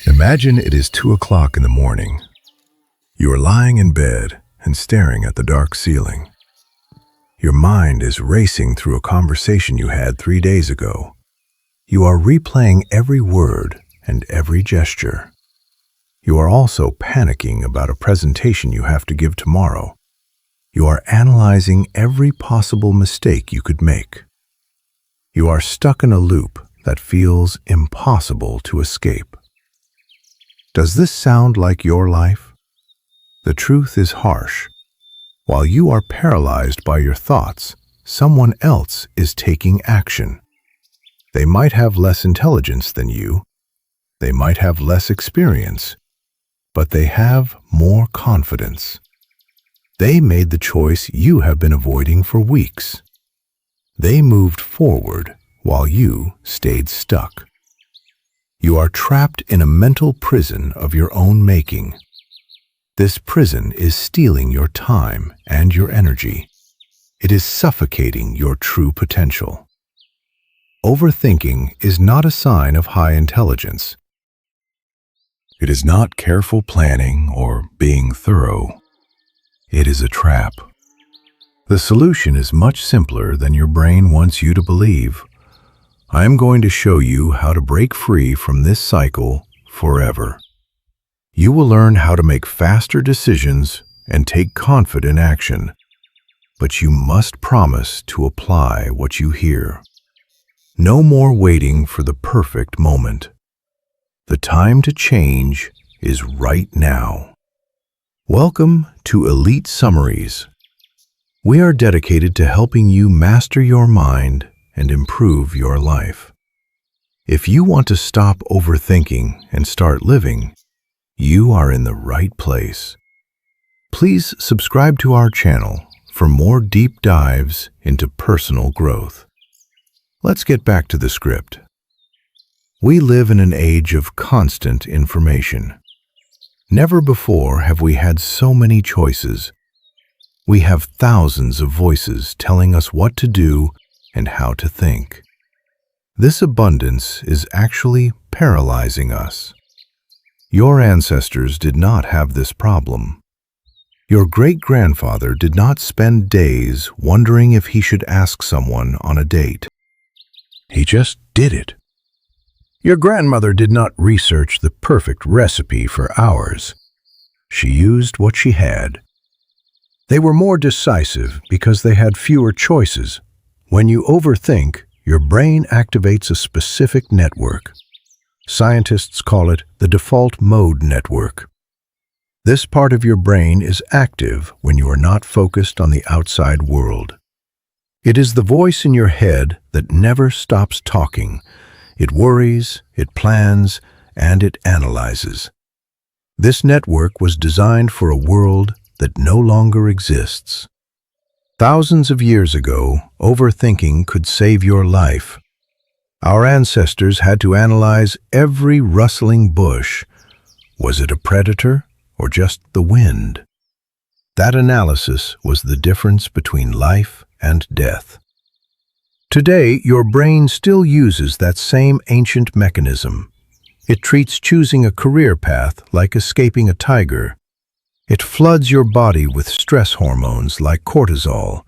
Imagine it is 2 o'clock in the morning. You are lying in bed and staring at the dark ceiling. Your mind is racing through a conversation you had 3 days ago. You are replaying every word and every gesture. You are also panicking about a presentation you have to give tomorrow. You are analyzing every possible mistake you could make. You are stuck in a loop that feels impossible to escape. Does this sound like your life? The truth is harsh. While you are paralyzed by your thoughts, someone else is taking action. They might have less intelligence than you. They might have less experience, but they have more confidence. They made the choice you have been avoiding for weeks. They moved forward while you stayed stuck. You are trapped in a mental prison of your own making. This prison is stealing your time and your energy. It is suffocating your true potential. Overthinking is not a sign of high intelligence. It is not careful planning or being thorough. It is a trap. The solution is much simpler than your brain wants you to believe. I am going to show you how to break free from this cycle forever. You will learn how to make faster decisions and take confident action. But you must promise to apply what you hear. No more waiting for the perfect moment. The time to change is right now. Welcome to Elite Summaries. We are dedicated to helping you master your mind and improve your life. If you want to stop overthinking and start living, you are in the right place. Please subscribe to our channel for more deep dives into personal growth. Let's get back to the script. We live in an age of constant information. Never before have we had so many choices. We have thousands of voices telling us what to do and how to think. This abundance is actually paralyzing us. Your ancestors did not have this problem. Your great-grandfather did not spend days wondering if he should ask someone on a date. He just did it. Your grandmother did not research the perfect recipe for hours. She used what she had. They were more decisive because they had fewer choices. When you overthink, your brain activates a specific network. Scientists call it the default mode network. This part of your brain is active when you are not focused on the outside world. It is the voice in your head that never stops talking. It worries, it plans, and it analyzes. This network was designed for a world that no longer exists. Thousands of years ago, overthinking could save your life. Our ancestors had to analyze every rustling bush. Was it a predator or just the wind? That analysis was the difference between life and death. Today, your brain still uses that same ancient mechanism. It treats choosing a career path like escaping a tiger. It floods your body with stress hormones like cortisol.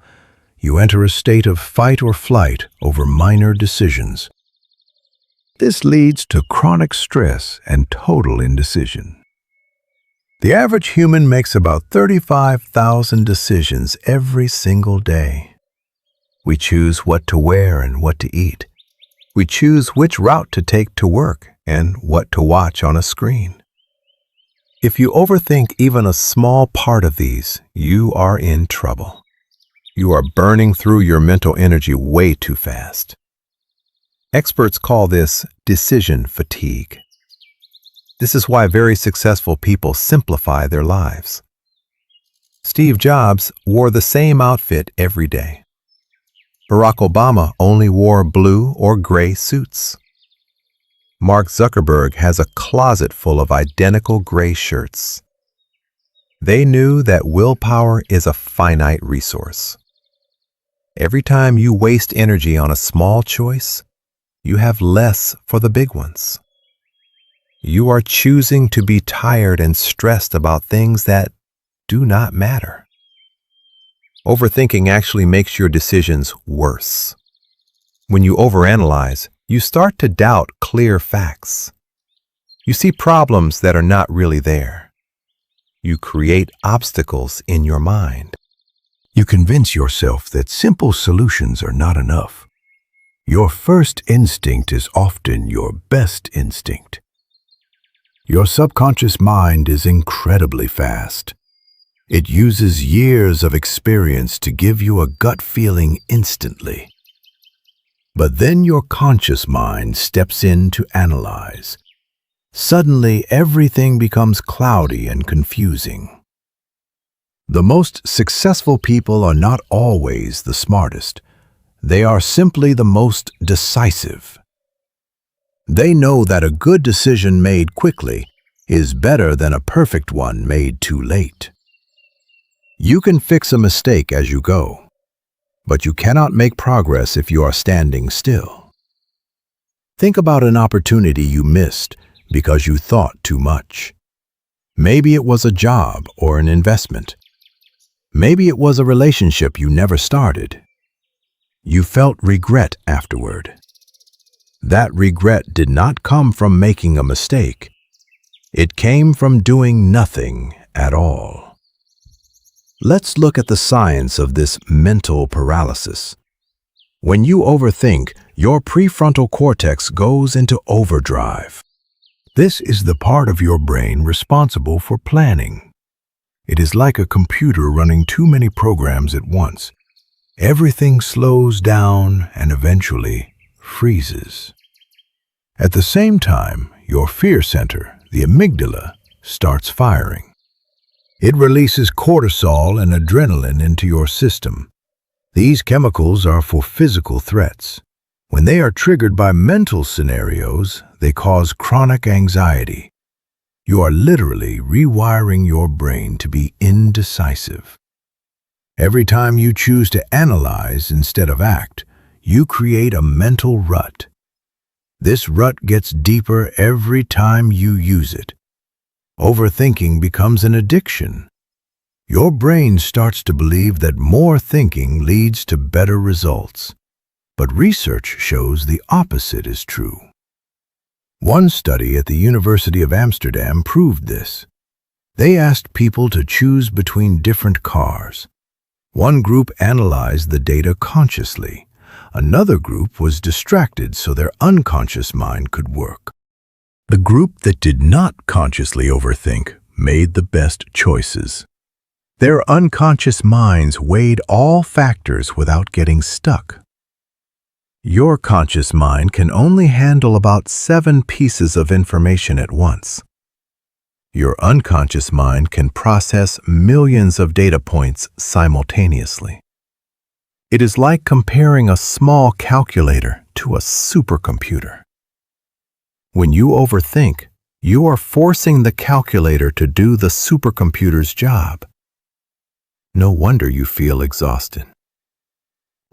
You enter a state of fight or flight over minor decisions. This leads to chronic stress and total indecision. The average human makes about 35,000 decisions every single day. We choose what to wear and what to eat. We choose which route to take to work and what to watch on a screen. If you overthink even a small part of these, you are in trouble. You are burning through your mental energy way too fast. Experts call this decision fatigue. This is why very successful people simplify their lives. Steve Jobs wore the same outfit every day. Barack Obama only wore blue or gray suits. Mark Zuckerberg has a closet full of identical gray shirts. They knew that willpower is a finite resource. Every time you waste energy on a small choice, you have less for the big ones. You are choosing to be tired and stressed about things that do not matter. Overthinking actually makes your decisions worse. When you overanalyze, you start to doubt clear facts. You see problems that are not really there. You create obstacles in your mind. You convince yourself that simple solutions are not enough. Your first instinct is often your best instinct. Your subconscious mind is incredibly fast. It uses years of experience to give you a gut feeling instantly. But then your conscious mind steps in to analyze. Suddenly, everything becomes cloudy and confusing. The most successful people are not always the smartest. They are simply the most decisive. They know that a good decision made quickly is better than a perfect one made too late. You can fix a mistake as you go, but you cannot make progress if you are standing still. Think about an opportunity you missed because you thought too much. Maybe it was a job or an investment. Maybe it was a relationship you never started. You felt regret afterward. That regret did not come from making a mistake. It came from doing nothing at all. Let's look at the science of this mental paralysis. When you overthink, your prefrontal cortex goes into overdrive. This is the part of your brain responsible for planning. It is like a computer running too many programs at once. Everything slows down and eventually freezes. At the same time, your fear center, the amygdala, starts firing. It releases cortisol and adrenaline into your system. These chemicals are for physical threats. When they are triggered by mental scenarios, they cause chronic anxiety. You are literally rewiring your brain to be indecisive. Every time you choose to analyze instead of act, you create a mental rut. This rut gets deeper every time you use it. Overthinking becomes an addiction. Your brain starts to believe that more thinking leads to better results. But research shows the opposite is true. One study at the University of Amsterdam proved this. They asked people to choose between different cars. One group analyzed the data consciously. Another group was distracted so their unconscious mind could work. The group that did not consciously overthink made the best choices. Their unconscious minds weighed all factors without getting stuck. Your conscious mind can only handle about 7 pieces of information at once. Your unconscious mind can process millions of data points simultaneously. It is like comparing a small calculator to a supercomputer. When you overthink, you are forcing the calculator to do the supercomputer's job. No wonder you feel exhausted.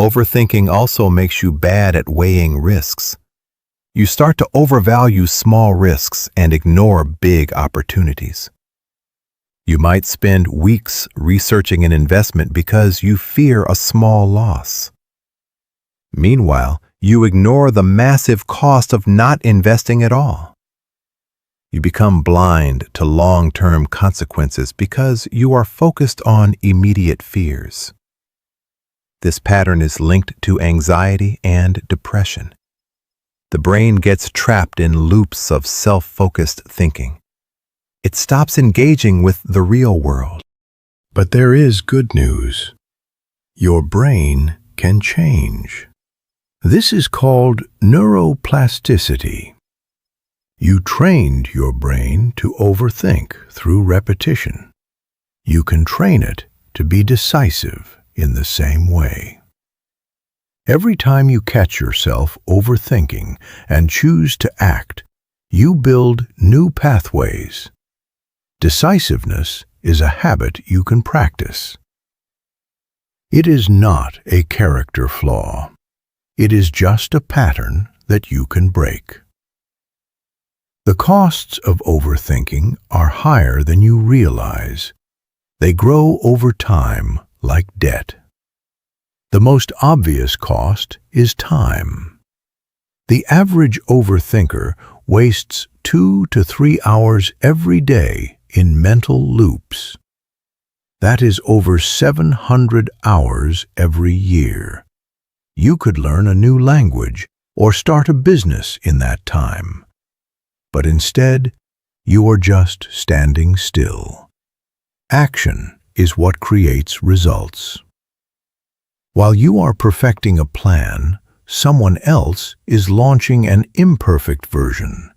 Overthinking also makes you bad at weighing risks. You start to overvalue small risks and ignore big opportunities. You might spend weeks researching an investment because you fear a small loss. Meanwhile, you ignore the massive cost of not investing at all. You become blind to long-term consequences because you are focused on immediate fears. This pattern is linked to anxiety and depression. The brain gets trapped in loops of self-focused thinking. It stops engaging with the real world. But there is good news. Your brain can change. This is called neuroplasticity. You trained your brain to overthink through repetition. You can train it to be decisive in the same way. Every time you catch yourself overthinking and choose to act, you build new pathways. Decisiveness is a habit you can practice. It is not a character flaw. It is just a pattern that you can break. The costs of overthinking are higher than you realize. They grow over time like debt. The most obvious cost is time. The average overthinker wastes 2 to 3 hours every day in mental loops. That is over 700 hours every year. You could learn a new language or start a business in that time. But instead, you are just standing still. Action is what creates results. While you are perfecting a plan, someone else is launching an imperfect version.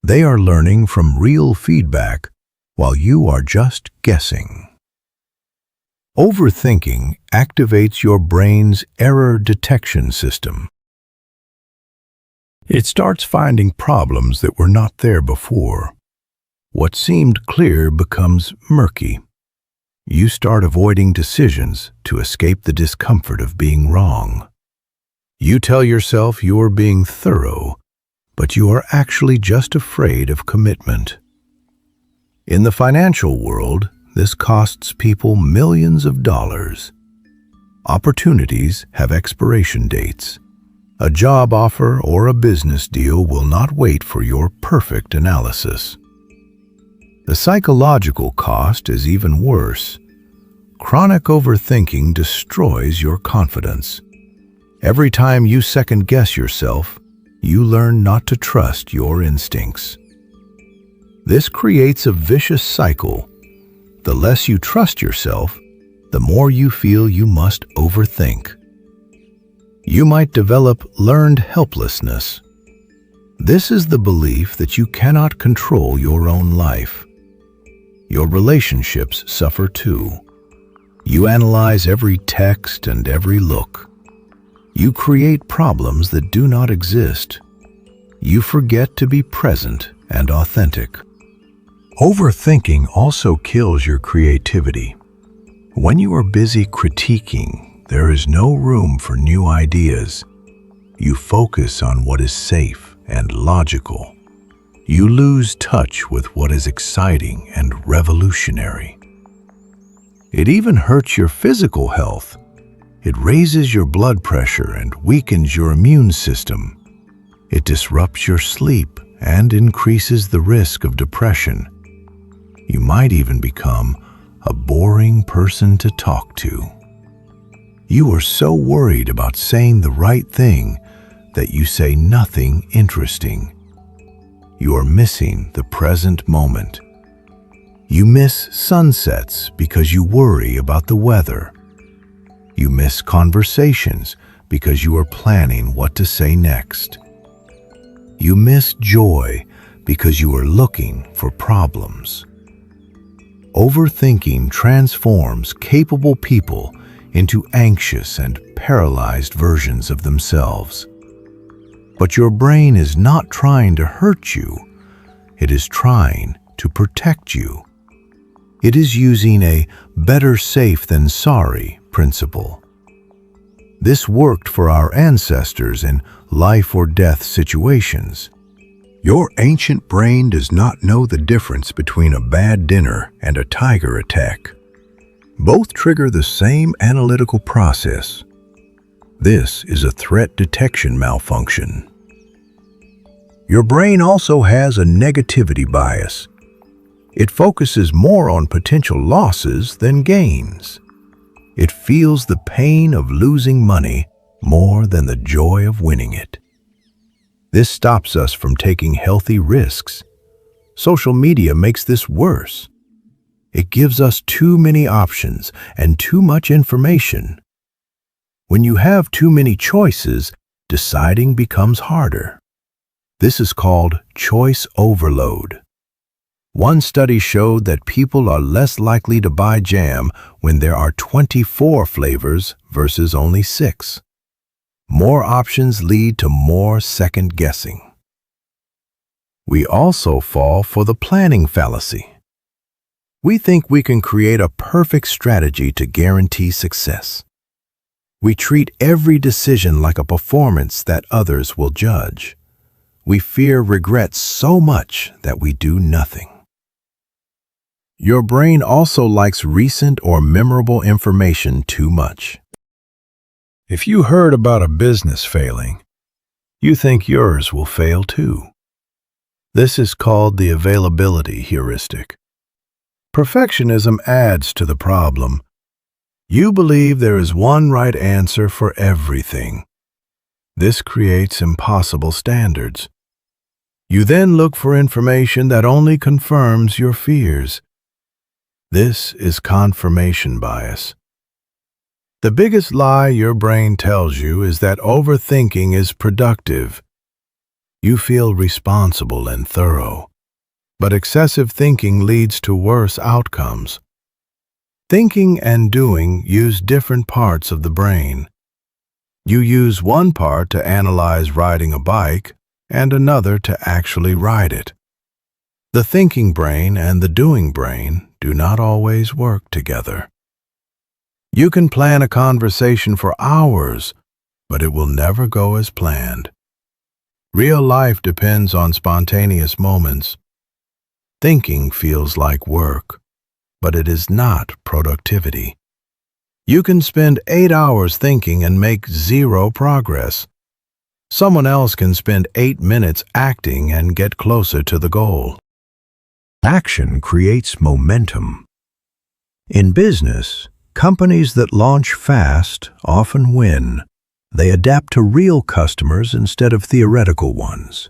They are learning from real feedback while you are just guessing. Overthinking activates your brain's error detection system. It starts finding problems that were not there before. What seemed clear becomes murky. You start avoiding decisions to escape the discomfort of being wrong. You tell yourself you are being thorough, but you are actually just afraid of commitment. In the financial world, this costs people millions of dollars. Opportunities have expiration dates. A job offer or a business deal will not wait for your perfect analysis. The psychological cost is even worse. Chronic overthinking destroys your confidence. Every time you second-guess yourself, you learn not to trust your instincts. This creates a vicious cycle. The less you trust yourself, the more you feel you must overthink. You might develop learned helplessness. This is the belief that you cannot control your own life. Your relationships suffer too. You analyze every text and every look. You create problems that do not exist. You forget to be present and authentic. Overthinking also kills your creativity. When you are busy critiquing, there is no room for new ideas. You focus on what is safe and logical. You lose touch with what is exciting and revolutionary. It even hurts your physical health. It raises your blood pressure and weakens your immune system. It disrupts your sleep and increases the risk of depression. You might even become a boring person to talk to. You are so worried about saying the right thing that you say nothing interesting. You are missing the present moment. You miss sunsets because you worry about the weather. You miss conversations because you are planning what to say next. You miss joy because you are looking for problems. Overthinking transforms capable people into anxious and paralyzed versions of themselves. But your brain is not trying to hurt you. It is trying to protect you. It is using a better safe than sorry principle. This worked for our ancestors in life or death situations. Your ancient brain does not know the difference between a bad dinner and a tiger attack. Both trigger the same analytical process. This is a threat detection malfunction. Your brain also has a negativity bias. It focuses more on potential losses than gains. It feels the pain of losing money more than the joy of winning it. This stops us from taking healthy risks. Social media makes this worse. It gives us too many options and too much information. When you have too many choices, deciding becomes harder. This is called choice overload. One study showed that people are less likely to buy jam when there are 24 flavors versus only 6. More options lead to more second guessing. We also fall for the planning fallacy. We think we can create a perfect strategy to guarantee success. We treat every decision like a performance that others will judge. we fear regret so much that we do nothing. Your brain also likes recent or memorable information too much. If you heard about a business failing, you think yours will fail too. This is called the availability heuristic. Perfectionism adds to the problem. You believe there is one right answer for everything. This creates impossible standards. You then look for information that only confirms your fears. This is confirmation bias. The biggest lie your brain tells you is that overthinking is productive. You feel responsible and thorough, but excessive thinking leads to worse outcomes. Thinking and doing use different parts of the brain. You use one part to analyze riding a bike and another to actually ride it. The thinking brain and the doing brain do not always work together. You can plan a conversation for hours, but it will never go as planned. Real life depends on spontaneous moments. Thinking feels like work, but it is not productivity. You can spend 8 hours thinking and make zero progress. Someone else can spend 8 minutes acting and get closer to the goal. Action creates momentum. In business, companies that launch fast often win. They adapt to real customers instead of theoretical ones.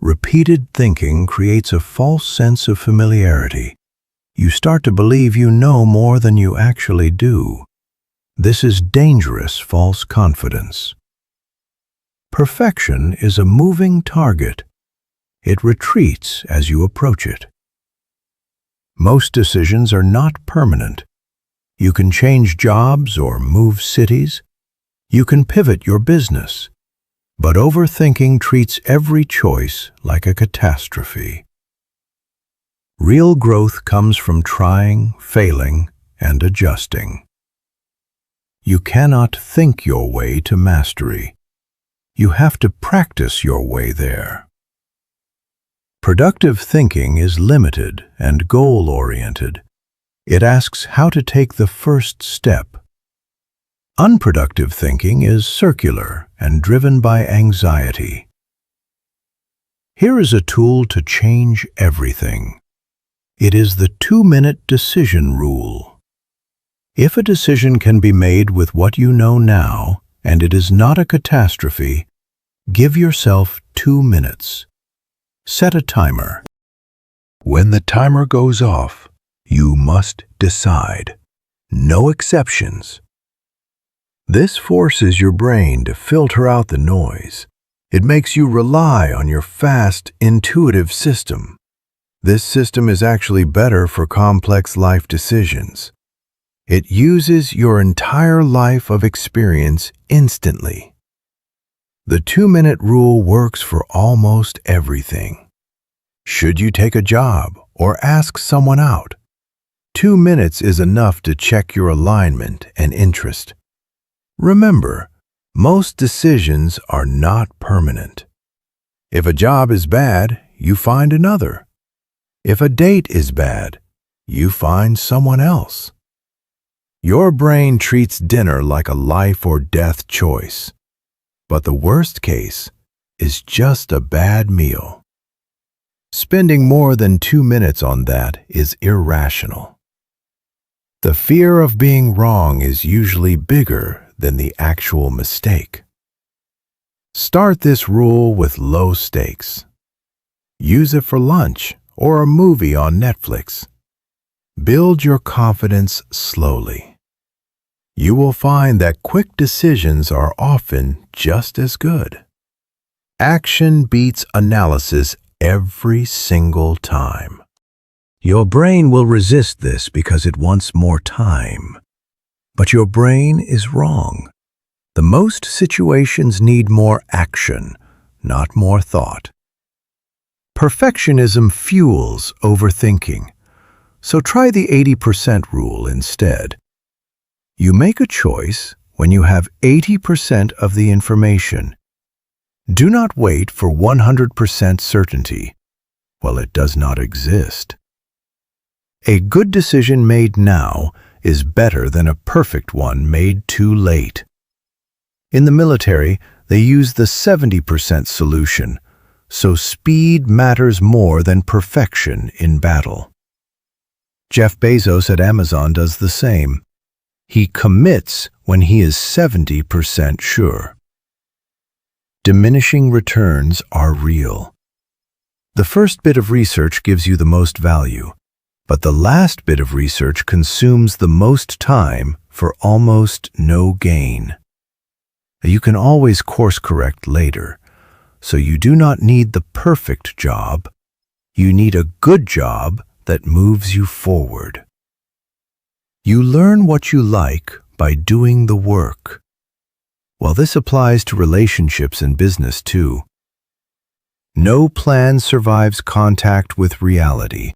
Repeated thinking creates a false sense of familiarity. You start to believe you know more than you actually do. This is dangerous false confidence. Perfection is a moving target. It retreats as you approach it. Most decisions are not permanent. You can change jobs or move cities. You can pivot your business. But overthinking treats every choice like a catastrophe. Real growth comes from trying, failing, and adjusting. You cannot think your way to mastery. You have to practice your way there. Productive thinking is limited and goal-oriented. It asks how to take the first step. Unproductive thinking is circular and driven by anxiety. Here is a tool to change everything. It is the 2-minute decision rule. If a decision can be made with what you know now, and it is not a catastrophe, give yourself 2 minutes. Set a timer. When the timer goes off, you must decide. No exceptions. This forces your brain to filter out the noise. It makes you rely on your fast, intuitive system. This system is actually better for complex life decisions. It uses your entire life of experience instantly. The 2-minute rule works for almost everything. Should you take a job or ask someone out? 2 minutes is enough to check your alignment and interest. Remember, most decisions are not permanent. If a job is bad, you find another. If a date is bad, you find someone else. Your brain treats dinner like a life or death choice. But the worst case is just a bad meal. Spending more than 2 minutes on that is irrational. The fear of being wrong is usually bigger than the actual mistake. Start this rule with low stakes. Use it for lunch or a movie on Netflix. Build your confidence slowly. You will find that quick decisions are often just as good. Action beats analysis every single time. Your brain will resist this because it wants more time. But your brain is wrong. The most situations need more action, not more thought. Perfectionism fuels overthinking, so try the 80% rule instead. You make a choice when you have 80% of the information. Do not wait for 100% certainty. Well, it does not exist. A good decision made now is better than a perfect one made too late. In the military, they use the 70% solution, so speed matters more than perfection in battle. Jeff Bezos at Amazon does the same. He commits when he is 70% sure. Diminishing returns are real. The first bit of research gives you the most value, but the last bit of research consumes the most time for almost no gain. You can always course correct later, so you do not need the perfect job. You need a good job that moves you forward. You learn what you like by doing the work. Well, this applies to relationships and business too. No plan survives contact with reality.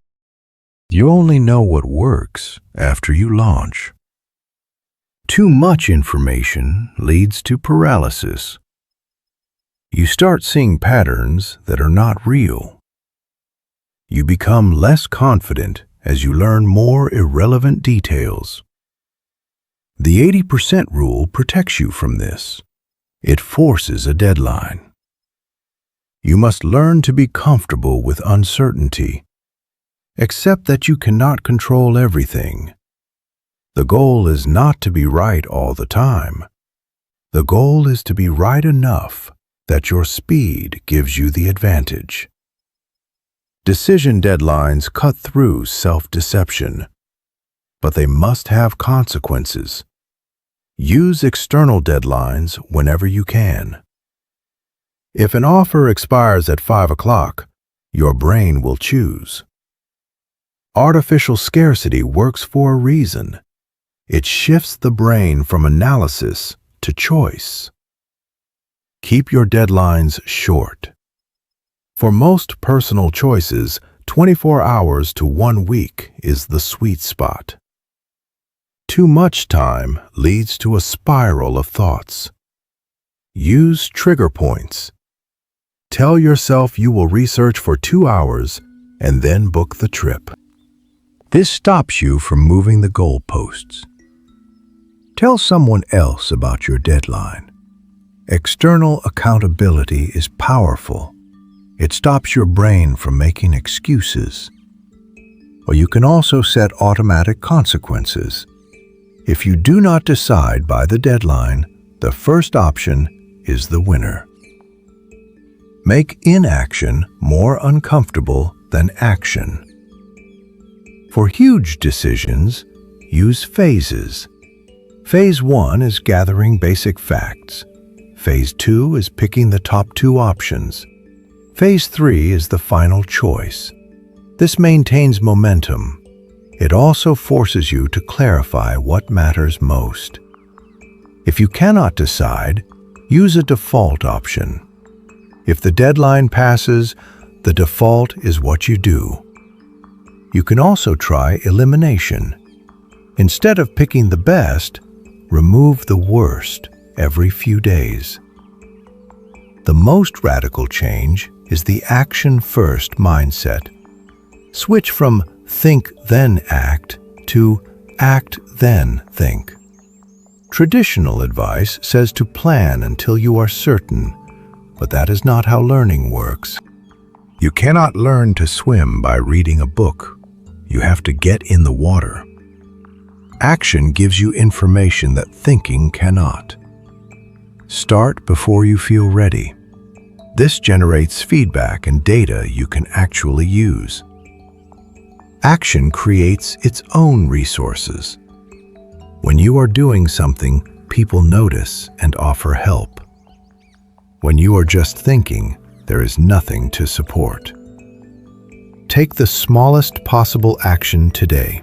You only know what works after you launch. Too much information leads to paralysis. You start seeing patterns that are not real. You become less confident as you learn more irrelevant details. The 80% rule protects you from this. It forces a deadline. You must learn to be comfortable with uncertainty. Accept that you cannot control everything. The goal is not to be right all the time. The goal is to be right enough that your speed gives you the advantage. Decision deadlines cut through self-deception, but they must have consequences. Use external deadlines whenever you can. If an offer expires at 5 o'clock, your brain will choose. Artificial scarcity works for a reason. It shifts the brain from analysis to choice. Keep your deadlines short. For most personal choices, 24 hours to 1 week is the sweet spot. Too much time leads to a spiral of thoughts. Use trigger points. Tell yourself you will research for 2 hours and then book the trip. This stops you from moving the goalposts. Tell someone else about your deadline. External accountability is powerful. It stops your brain from making excuses. Or you can also set automatic consequences. If you do not decide by the deadline, the first option is the winner. Make inaction more uncomfortable than action. For huge decisions, use phases. Phase 1 is gathering basic facts. Phase 2 is picking the top 2 options. Phase 3 is the final choice. This maintains momentum. It also forces you to clarify what matters most. If you cannot decide, use a default option. If the deadline passes, the default is what you do. You can also try elimination. Instead of picking the best, remove the worst every few days. The most radical change is the action-first mindset. Switch from think then act to act then think. Traditional advice says to plan until you are certain, but that is not how learning works. You cannot learn to swim by reading a book. You have to get in the water. Action gives you information that thinking cannot. Start before you feel ready. This generates feedback and data you can actually use. Action creates its own resources. When you are doing something, people notice and offer help. When you are just thinking, there is nothing to support. Take the smallest possible action today.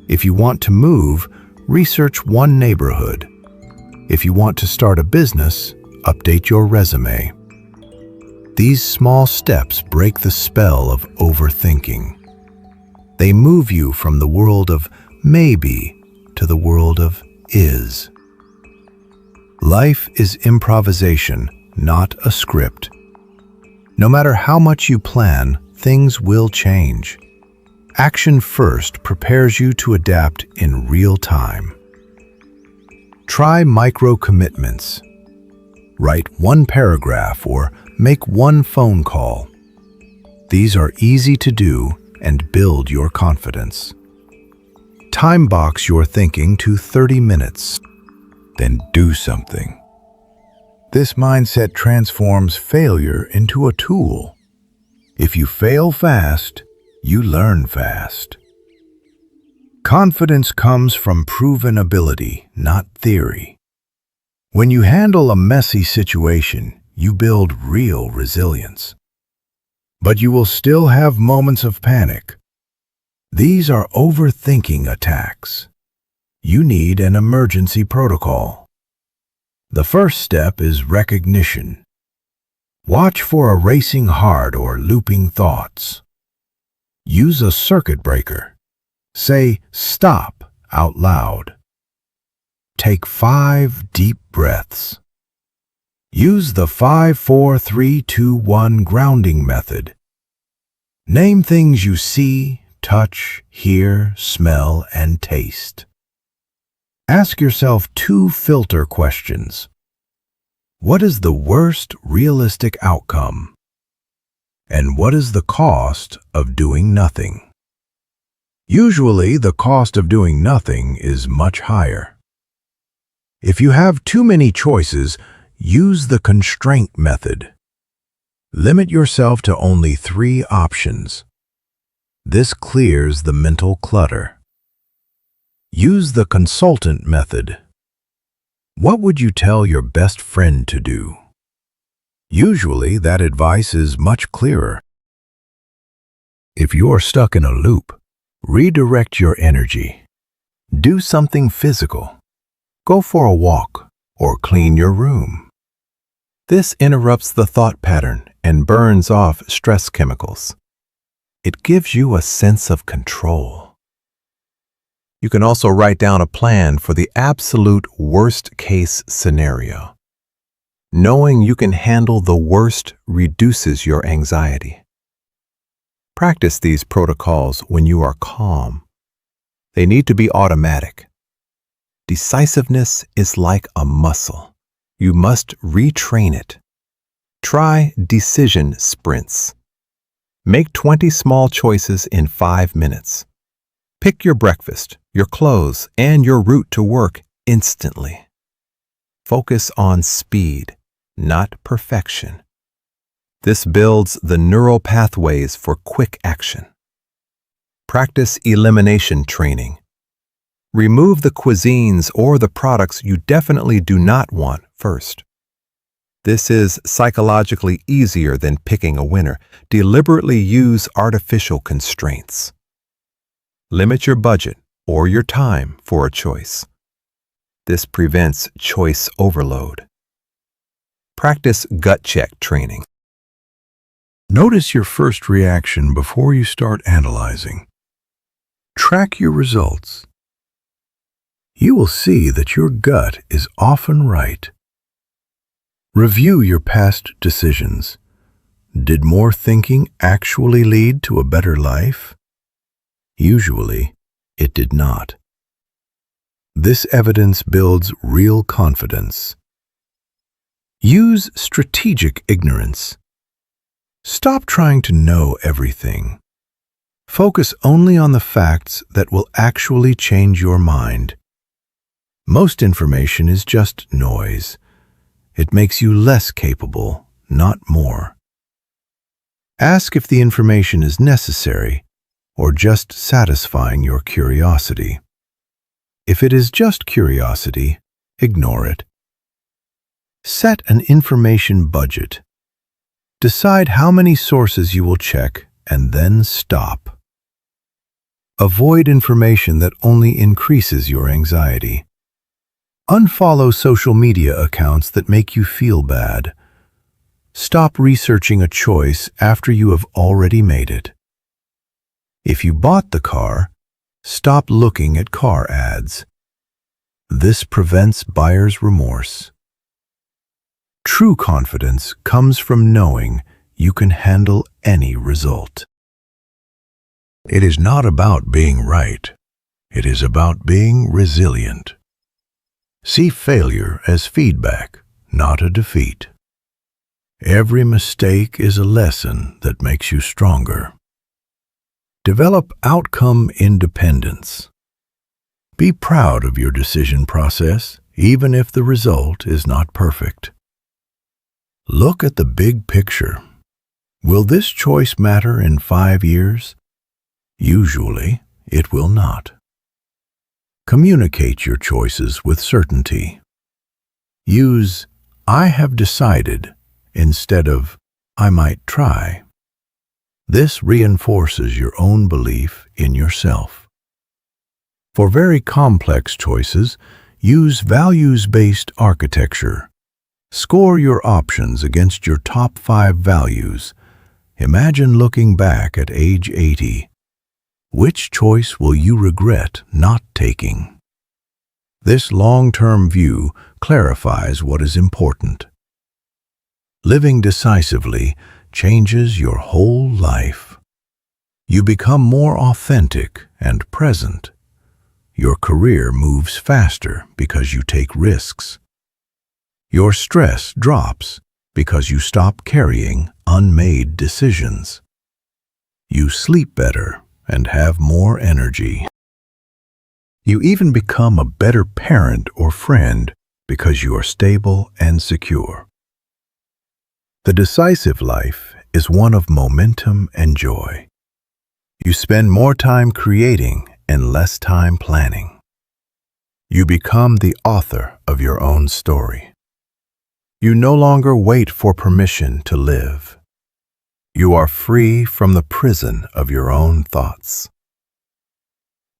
If you want to move, research one neighborhood. If you want to start a business, update your resume. These small steps break the spell of overthinking. They move you from the world of maybe to the world of is. Life is improvisation, not a script. No matter how much you plan, things will change. Action first prepares you to adapt in real time. Try micro-commitments. Write one paragraph or make one phone call. These are easy to do and build your confidence. Time box your thinking to 30 minutes. Then do something. This mindset transforms failure into a tool. If you fail fast, you learn fast. Confidence comes from proven ability, not theory. When you handle a messy situation, you build real resilience. But you will still have moments of panic. These are overthinking attacks. You need an emergency protocol. The first step is recognition. Watch for a racing heart or looping thoughts. Use a circuit breaker. Say "stop" out loud. Take 5 deep breaths. Use the 5-4-3-2-1 grounding method. Name things you see, touch, hear, smell, and taste. Ask yourself 2 filter questions. What is the worst realistic outcome? And what is the cost of doing nothing? Usually, the cost of doing nothing is much higher. If you have too many choices, use the constraint method. Limit yourself to only 3 options. This clears the mental clutter. Use the consultant method. What would you tell your best friend to do? Usually, that advice is much clearer. If you're stuck in a loop, redirect your energy. Do something physical. Go for a walk or clean your room. This interrupts the thought pattern and burns off stress chemicals. It gives you a sense of control. You can also write down a plan for the absolute worst-case scenario. Knowing you can handle the worst reduces your anxiety. Practice these protocols when you are calm. They need to be automatic. Decisiveness is like a muscle. You must retrain it. Try decision sprints. Make 20 small choices in 5 minutes. Pick your breakfast, your clothes, and your route to work instantly. Focus on speed, not perfection. This builds the neural pathways for quick action. Practice elimination training. Remove the cuisines or the products you definitely do not want first. This is psychologically easier than picking a winner. Deliberately use artificial constraints. Limit your budget or your time for a choice. This prevents choice overload. Practice gut check training. Notice your first reaction before you start analyzing. Track your results. You will see that your gut is often right. Review your past decisions. Did more thinking actually lead to a better life? Usually, it did not. This evidence builds real confidence. Use strategic ignorance. Stop trying to know everything. Focus only on the facts that will actually change your mind. Most information is just noise. It makes you less capable, not more. Ask if the information is necessary or just satisfying your curiosity. If it is just curiosity, ignore it. Set an information budget. Decide how many sources you will check and then stop. Avoid information that only increases your anxiety. Unfollow social media accounts that make you feel bad. Stop researching a choice after you have already made it. If you bought the car, stop looking at car ads. This prevents buyer's remorse. True confidence comes from knowing you can handle any result. It is not about being right. It is about being resilient. See failure as feedback, not a defeat. Every mistake is a lesson that makes you stronger. Develop outcome independence. Be proud of your decision process, even if the result is not perfect. Look at the big picture. Will this choice matter in 5 years? Usually, it will not. Communicate your choices with certainty. Use "I have decided" instead of "I might try." This reinforces your own belief in yourself. For very complex choices, use values-based architecture. Score your options against your top 5 values. Imagine looking back at age 80. Which choice will you regret not taking? This long-term view clarifies what is important. Living decisively changes your whole life. You become more authentic and present. Your career moves faster because you take risks. Your stress drops because you stop carrying unmade decisions. You sleep better and have more energy. You even become a better parent or friend because you are stable and secure. The decisive life is one of momentum and joy. You spend more time creating and less time planning. You become the author of your own story. You no longer wait for permission to live. You are free from the prison of your own thoughts.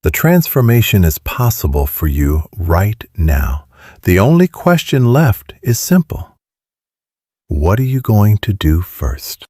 The transformation is possible for you right now. The only question left is simple. What are you going to do first?